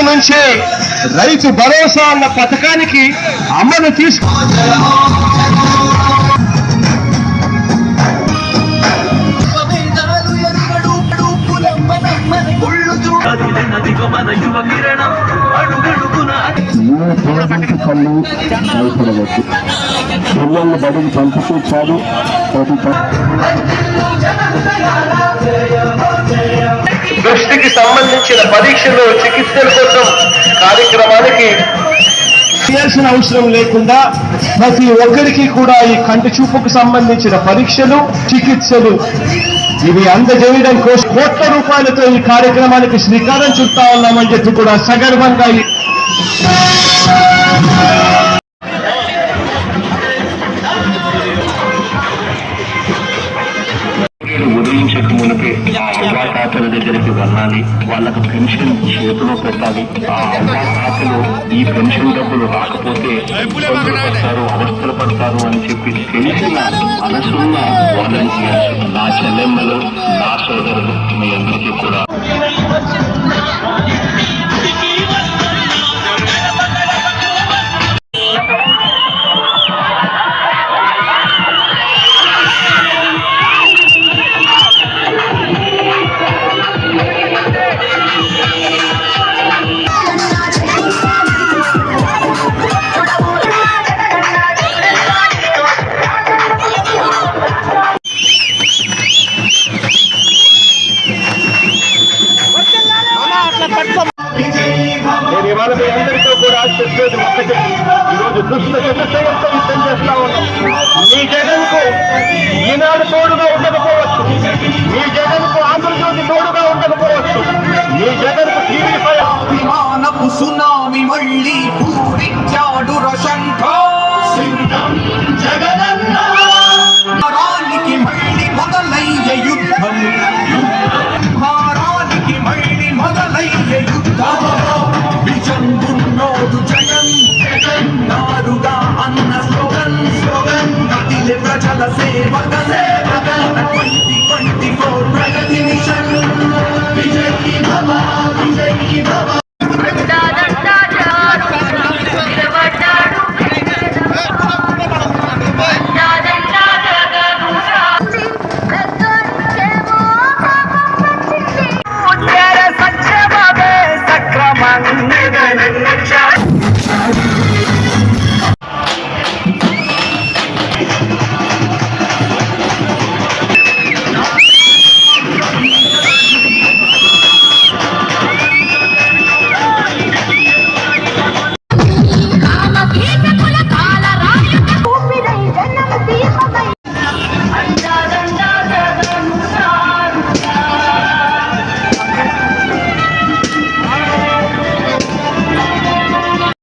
నుంచే రైతు భరోసా అన్న పథకానికి అమలు తీసుకు పిల్లల్ని బడికి పంపించారు. దృష్టికి సంబంధించిన పరీక్షలు చికిత్సల కోసం కార్యక్రమానికి చేయాల్సిన అవసరం లేకుండా ప్రతి ఒక్కరికి కూడా ఈ కంటి చూపుకు సంబంధించిన పరీక్షలు చికిత్సలు ఇవి అందజేయడం కోసం కోట్ల రూపాయలతో ఈ కార్యక్రమానికి శ్రీకారం చుట్టా ఉన్నామని చెప్పి కూడా సగర్వంగా ఉదయించక మునిపే ఆ అవ్వాతాతల దగ్గరికి వెళ్ళాలి, వాళ్ళకు పెన్షన్ చేతిలో పెట్టాలి. ఆ అవ్వాతాతలు ఈ పెన్షన్ డబ్బులు రాకపోతే ఇబ్బందులు పడతారు, అవస్థలు పడతారు అని చెప్పి తెలిసిన మనసున్న వాలంటీర్స్, నా చెల్లెమ్మలు, నా సోదరులు, మీ అందరికీ కూడా నేను ఇవాళ మీ అందరితో కూడా చెప్పేది ఒక్కటే, ఈరోజు దుష్ట చతుర్దయంతో యుద్ధం చేస్తా ఉన్నాం. మీ జగన్కు ఈనాడు తోడుగా ఉండకపోవచ్చు, మీ జగన్కు ఆంధ్రజ్యోతి తోడుగా ఉండకపోవచ్చు, మీ జగన్కు టీవీ